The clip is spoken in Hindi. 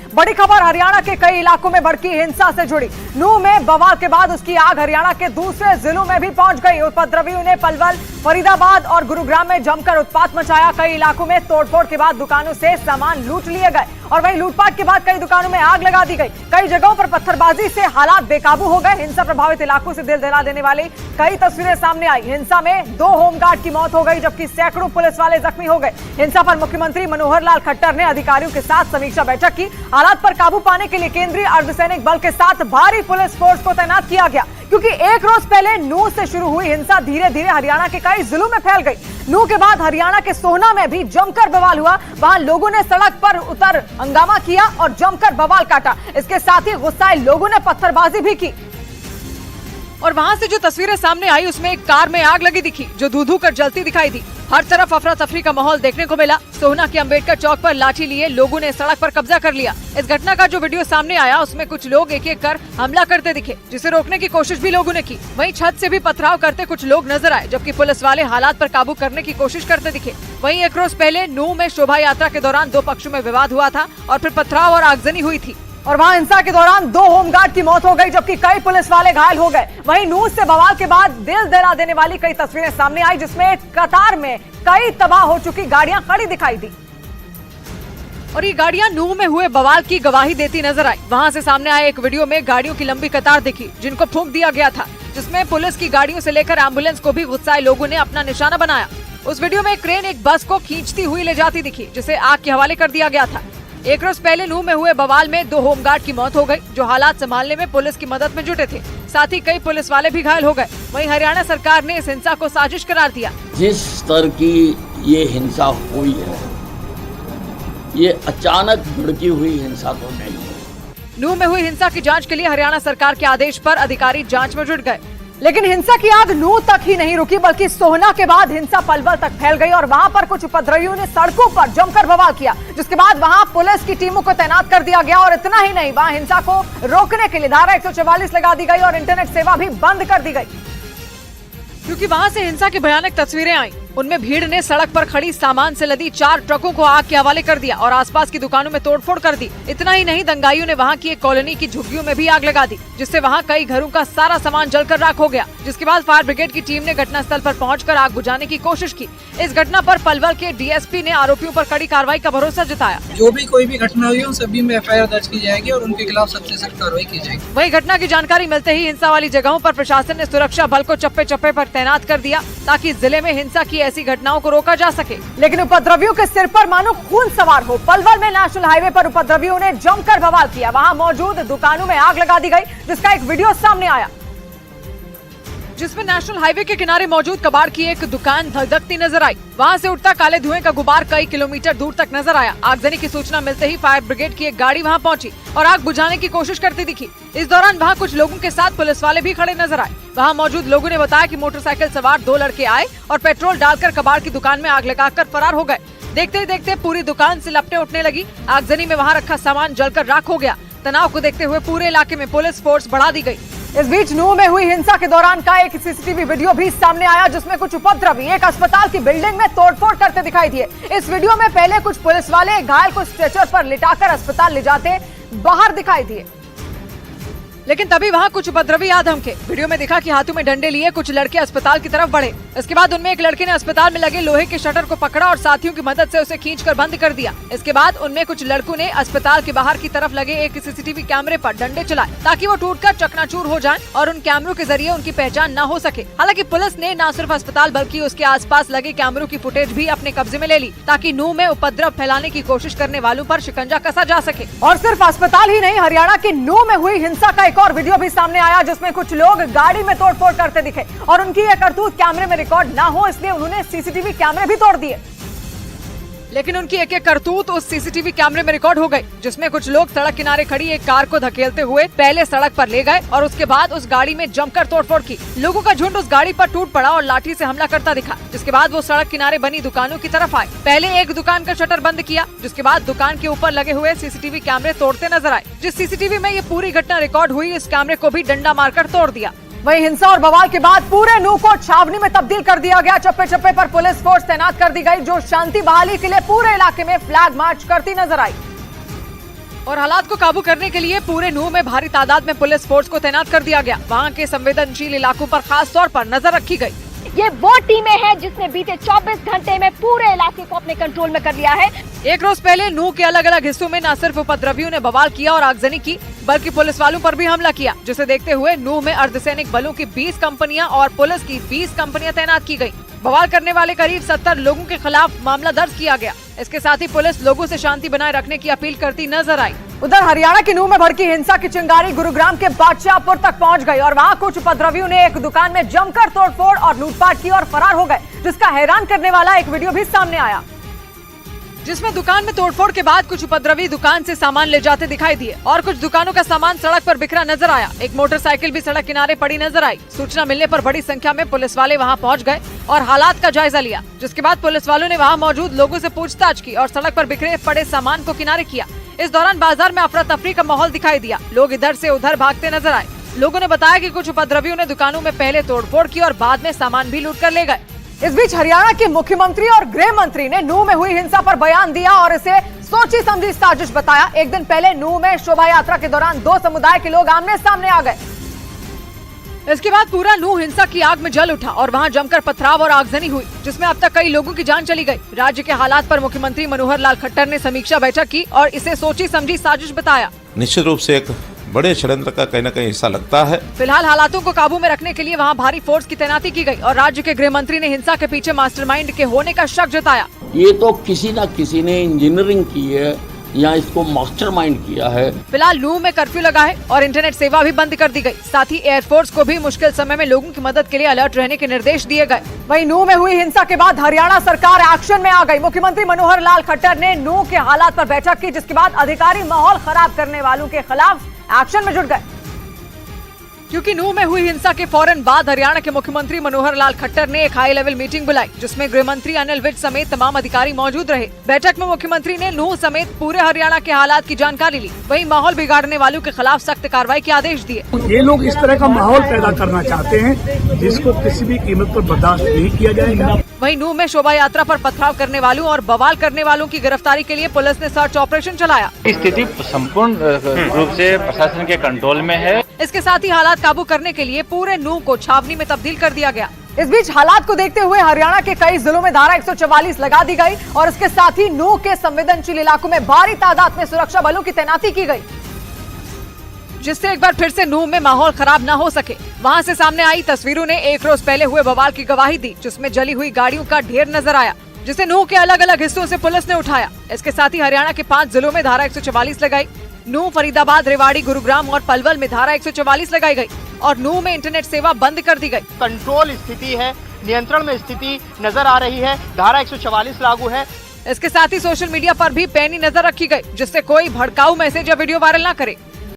बड़ी खबर हरियाणा के कई इलाकों में भड़की हिंसा से जुड़ी। नूंह में बवाल के बाद उसकी आग हरियाणा के दूसरे जिलों में भी पहुंच गई। उपद्रवियों ने पलवल, फरीदाबाद और गुरुग्राम में जमकर उत्पात मचाया। कई इलाकों में तोड़फोड़ के बाद दुकानों से सामान लूट लिए गए और वहीं लूटपाट के बाद कई दुकानों में आग लगा दी गई। कई जगहों पर पत्थरबाजी से हालात बेकाबू हो गए। हिंसा प्रभावित इलाकों से दिल दहला देने वाली कई तस्वीरें सामने आई। हिंसा में 2 होमगार्ड की मौत हो गई जबकि सैकड़ों पुलिस वाले जख्मी हो गए। हिंसा पर मुख्यमंत्री मनोहर लाल खट्टर ने अधिकारियों के साथ समीक्षा बैठक की। हालात पर काबू पाने के लिए केंद्रीय अर्धसैनिक बल के साथ भारी पुलिस फोर्स को तैनात किया गया, क्योंकि एक रोज पहले नूंह से शुरू हुई हिंसा धीरे धीरे हरियाणा के कई जिलों में फैल गई। नूंह के बाद हरियाणा के सोहना में भी जमकर बवाल हुआ। वहां लोगों ने सड़क पर उतर हंगामा किया और जमकर बवाल काटा। इसके साथ ही गुस्साए लोगों ने पत्थरबाजी भी की और वहां से जो तस्वीरें सामने आई उसमें एक कार में आग लगी दिखी जो धू धू कर जलती दिखाई दी। हर तरफ अफरा तफरी का माहौल देखने को मिला। सोहना के अंबेडकर चौक पर लाठी लिए लोगों ने सड़क पर कब्जा कर लिया। इस घटना का जो वीडियो सामने आया उसमें कुछ लोग एक एक कर हमला करते दिखे, जिसे रोकने की कोशिश भी लोगों ने की। वहीं छत से भी पथराव करते कुछ लोग नजर आए, जबकि पुलिस वाले हालात पर काबू करने की कोशिश करते दिखे। वहीं एक रोज पहले नूंह में शोभा यात्रा के दौरान 2 पक्षों में विवाद हुआ था और फिर पथराव और आगजनी हुई थी और वहां हिंसा के दौरान 2 होमगार्ड की मौत हो गई जबकि कई पुलिस वाले घायल हो गए। वहीं नूंह से बवाल के बाद दिल दहला देने वाली कई तस्वीरें सामने आई, जिसमें कतार में कई तबाह हो चुकी गाड़ियां खड़ी दिखाई दी और ये गाड़ियां नूंह में हुए बवाल की गवाही देती नजर आई। वहां से सामने आए एक वीडियो में गाड़ियों की लंबी कतार दिखी जिनको फूंक दिया गया था, जिसमें पुलिस की गाड़ियों से लेकर एम्बुलेंस को भी गुस्साए लोगों ने अपना निशाना बनाया। उस वीडियो में क्रेन एक बस को खींचती हुई ले जाती दिखी, जिसे आग के हवाले कर दिया गया था। एक रोज पहले नूंह में हुए बवाल में 2 होमगार्ड की मौत हो गई, जो हालात संभालने में पुलिस की मदद में जुटे थे। साथ ही कई पुलिस वाले भी घायल हो गए। वहीं हरियाणा सरकार ने इस हिंसा को साजिश करार दिया। जिस स्तर की ये हिंसा हुई है, ये अचानक भड़की हुई हिंसा तो नहीं है। नूंह में हुई हिंसा की जांच के लिए हरियाणा सरकार के आदेश पर अधिकारी जांच में जुट गए, लेकिन हिंसा की आग नूंह तक ही नहीं रुकी, बल्कि सोहना के बाद हिंसा पलवल तक फैल गई और वहां पर कुछ उपद्रवियों ने सड़कों पर जमकर बवाल किया, जिसके बाद वहां पुलिस की टीमों को तैनात कर दिया गया। और इतना ही नहीं, वहां हिंसा को रोकने के लिए धारा 144 लगा दी गई और इंटरनेट सेवा भी बंद कर दी गई, क्योंकि वहां से हिंसा की भयानक तस्वीरें आई। उनमें भीड़ ने सड़क पर खड़ी सामान से लदी 4 ट्रकों को आग के हवाले कर दिया और आसपास की दुकानों में तोड़फोड़ कर दी। इतना ही नहीं, दंगाइयों ने वहां की एक कॉलोनी की झुग्गियों में भी आग लगा दी, जिससे वहां कई घरों का सारा सामान जलकर राख हो गया। जिसके बाद फायर ब्रिगेड की टीम ने घटनास्थल पर पहुंचकर आग बुझाने की कोशिश की। इस घटना पर पलवल के डीएसपी ने आरोपियों पर कड़ी कार्रवाई का भरोसा जताया। जो भी कोई भी घटना हुई है उन सभी में एफआईआर दर्ज की जाएगी और उनके खिलाफ सबसे सख्त कार्रवाई की जाएगी। वहीं घटना की जानकारी मिलते ही हिंसा वाली जगहों पर प्रशासन ने सुरक्षा बल को चप्पे चप्पे पर तैनात कर दिया, ताकि जिले में हिंसा की ऐसी घटनाओं को रोका जा सके। लेकिन उपद्रवियों के सिर पर मानो खून सवार हो। पलवल में नेशनल हाईवे पर उपद्रवियों ने जमकर बवाल किया। वहां मौजूद दुकानों में आग लगा दी गई, जिसका एक वीडियो सामने आया, जिसमें नेशनल हाईवे के किनारे मौजूद कबाड़ की एक दुकान धधकती नजर आई। वहां से उठता काले धुएं का गुबार कई किलोमीटर दूर तक नजर आया। आगजनी की सूचना मिलते ही फायर ब्रिगेड की एक गाड़ी वहां पहुंची और आग बुझाने की कोशिश करती दिखी। इस दौरान वहां कुछ लोगों के साथ पुलिस वाले भी खड़े नजर आए। वहां मौजूद लोगों ने बताया कि मोटरसाइकिल सवार 2 लड़के आए और पेट्रोल डालकर कबाड़ की दुकान में आग लगाकर फरार हो गए। देखते ही देखते पूरी दुकान से लपटें उठने लगी। आगजनी में वहां रखा सामान जलकर राख हो गया। तनाव को देखते हुए पूरे इलाके में पुलिस फोर्स बढ़ा दी गई। इस बीच नूंह में हुई हिंसा के दौरान का एक सीसीटीवी वीडियो भी सामने आया, जिसमें कुछ उपद्रवी एक अस्पताल की बिल्डिंग में तोड़फोड़ करते दिखाई दिए। इस वीडियो में पहले कुछ पुलिस वाले घायल को स्ट्रेचर पर लिटाकर अस्पताल ले जाते बाहर दिखाई दिए, लेकिन तभी वहां कुछ उपद्रवी आ धमके। वीडियो में दिखा कि हाथों में डंडे लिए कुछ लड़के अस्पताल की तरफ बढ़े। इसके बाद उनमें एक लड़के ने अस्पताल में लगे लोहे के शटर को पकड़ा और साथियों की मदद से उसे खींचकर बंद कर दिया। इसके बाद उनमें कुछ लड़कों ने अस्पताल के बाहर की तरफ लगे एक सीसीटीवी कैमरे पर डंडे चलाए, ताकि वो टूटकर चकनाचूर हो जाएं और उन कैमरों के जरिए उनकी पहचान न हो सके। हालांकि पुलिस ने न सिर्फ अस्पताल बल्कि उसके आसपास लगे कैमरों की फुटेज भी अपने कब्जे में ले ली, ताकि नूंह में उपद्रव फैलाने की कोशिश करने वालों पर शिकंजा कसा जा सके। और सिर्फ अस्पताल ही नहीं, हरियाणा की नूंह में हुई हिंसा का एक और वीडियो भी सामने आया, जिसमें कुछ लोग गाड़ी में तोड़फोड़ करते दिखे और उनकी यह करतूत कैमरे में रिकॉर्ड ना हो इसलिए उन्होंने सीसीटीवी कैमरे भी तोड़ दिए। लेकिन उनकी एक एक करतूत उस सीसीटीवी कैमरे में रिकॉर्ड हो गई, जिसमें कुछ लोग सड़क किनारे खड़ी एक कार को धकेलते हुए पहले सड़क पर ले गए और उसके बाद उस गाड़ी में जमकर तोड़फोड़ की। लोगों का झुंड उस गाड़ी पर टूट पड़ा और लाठी से हमला करता दिखा, जिसके बाद वो सड़क किनारे बनी दुकानों की तरफ आए। पहले एक दुकान का शटर बंद किया, जिसके बाद दुकान के ऊपर लगे हुए सीसीटीवी कैमरे तोड़ते नजर आए। जिस सीसीटीवी में ये पूरी घटना रिकॉर्ड हुई, इस कैमरे को भी डंडा मारकर तोड़ दिया। वहीं हिंसा और बवाल के बाद पूरे नूंह को छावनी में तब्दील कर दिया गया। चप्पे चप्पे पर पुलिस फोर्स तैनात कर दी गई, जो शांति बहाली के लिए पूरे इलाके में फ्लैग मार्च करती नजर आई। और हालात को काबू करने के लिए पूरे नूह में भारी तादाद में पुलिस फोर्स को तैनात कर दिया गया। वहाँ के संवेदनशील इलाकों पर खास तौर पर नजर रखी गई। ये वो टीमें हैं जिसने बीते 24 घंटे में पूरे इलाके को अपने कंट्रोल में कर लिया है। एक रोज पहले नूह के अलग अलग हिस्सों में न सिर्फ उपद्रवियों ने बवाल किया और आगजनी की, बल्कि पुलिस वालों पर भी हमला किया, जिसे देखते हुए नूह में अर्धसैनिक बलों की 20 कंपनियां और पुलिस की 20 कंपनियां तैनात की गयी। बवाल करने वाले करीब 70 लोगों के खिलाफ मामला दर्ज किया गया। इसके साथ ही पुलिस लोगों से शांति बनाए रखने की अपील करती नजर आई। उधर हरियाणा के नूह में भड़की हिंसा की चिंगारी गुरुग्राम के बादशाहपुर तक पहुंच गई और वहां कुछ उपद्रवियों ने एक दुकान में जमकर तोड़फोड़ और लूटपाट की और फरार हो गए, जिसका हैरान करने वाला एक वीडियो भी सामने आया, जिसमें दुकान में तोड़फोड़ के बाद कुछ उपद्रवी दुकान से सामान ले जाते दिखाई दिए और कुछ दुकानों का सामान सड़क पर बिखरा नजर आया। एक मोटरसाइकिल भी सड़क किनारे पड़ी नजर आई। सूचना मिलने पर बड़ी संख्या में पुलिस वाले वहां पहुंच गए और हालात का जायजा लिया, जिसके बाद पुलिस वालों ने वहां मौजूद लोगों से पूछताछ की और सड़क पर बिखरे पड़े सामान को किनारे किया। इस दौरान बाजार में अफरा तफरी का माहौल दिखाई दिया। लोग इधर से उधर भागते नजर आए। लोगों ने बताया कि कुछ उपद्रवियों ने दुकानों में पहले तोड़फोड़ की और बाद में सामान भी लूट कर ले गए। इस बीच हरियाणा के मुख्यमंत्री और गृह मंत्री ने नूह में हुई हिंसा पर बयान दिया और इसे सोची समझी साजिश बताया। एक दिन पहले नूह में शोभा यात्रा के दौरान 2 समुदाय के लोग आमने सामने आ गए। इसके बाद पूरा नूह हिंसा की आग में जल उठा और वहां जमकर पथराव और आगजनी हुई, जिसमें अब तक कई लोगों की जान चली गई। राज्य के हालात पर मुख्यमंत्री मनोहर लाल खट्टर ने समीक्षा बैठक की और इसे सोची समझी साजिश बताया। निश्चित रूप से एक बड़े षड्यंत्र का कहीं न कहीं हिस्सा लगता है। फिलहाल हालातों को काबू में रखने के लिए वहां भारी फोर्स की तैनाती की गई और राज्य के गृह मंत्री ने हिंसा के पीछे मास्टरमाइंड के होने का शक जताया। ये तो किसी न किसी ने इंजीनियरिंग की है या इसको मास्टरमाइंड किया है। फिलहाल नूह में कर्फ्यू लगा है और इंटरनेट सेवा भी बंद कर दी गई। साथ ही एयरफोर्स को भी मुश्किल समय में लोगों की मदद के लिए अलर्ट रहने के निर्देश दिए गए। वहीं नूह में हुई हिंसा के बाद हरियाणा सरकार एक्शन में आ गई। मुख्यमंत्री मनोहर लाल खट्टर ने नूह के हालात पर बैठक की, जिसके बाद अधिकारी माहौल खराब करने वालों के खिलाफ एक्शन में जुट गए। क्योंकि नूह में हुई हिंसा के फौरन बाद हरियाणा के मुख्यमंत्री मनोहर लाल खट्टर ने एक हाई लेवल मीटिंग बुलाई, जिसमें गृह मंत्री अनिल विज समेत तमाम अधिकारी मौजूद रहे। बैठक में मुख्यमंत्री ने नूह समेत पूरे हरियाणा के हालात की जानकारी ली। वहीं माहौल बिगाड़ने वालों के खिलाफ सख्त कार्रवाई के आदेश दिए। ये लोग इस तरह का माहौल पैदा करना चाहते हैं जिसको किसी भी कीमत पर बर्दाश्त नहीं किया जाएगा। वहीं नूह में शोभा यात्रा पर पथराव करने वालों और बवाल करने वालों की गिरफ्तारी के लिए पुलिस ने सर्च ऑपरेशन चलाया। स्थिति संपूर्ण रूप से प्रशासन के कंट्रोल में है। इसके साथ ही हालात काबू करने के लिए पूरे नूह को छावनी में तब्दील कर दिया गया। इस बीच हालात को देखते हुए हरियाणा के कई जिलों में धारा 144 लगा दी गई और इसके साथ ही नूह के संवेदनशील इलाकों में भारी तादाद में सुरक्षा बलों की तैनाती की गई, जिससे एक बार फिर से नूह में माहौल खराब न हो सके। वहां से सामने आई तस्वीरों ने एक रोज पहले हुए बवाल की गवाही दी, जिसमें जली हुई गाड़ियों का ढेर नजर आया, जिसे नूह के अलग अलग हिस्सों से पुलिस ने उठाया। इसके साथ ही हरियाणा के 5 जिलों में धारा 144 लगाई। नूह, फरीदाबाद, रेवाड़ी, गुरुग्राम और पलवल में धारा 144 लगाई गई और नूह में इंटरनेट सेवा बंद कर दी गई। कंट्रोल स्थिति है, नियंत्रण में स्थिति नजर आ रही है। धारा 144 लागू है। इसके साथ ही सोशल मीडिया पर भी पैनी नजर रखी गई, जिससे कोई भड़काऊ मैसेज या वीडियो वायरल न करे।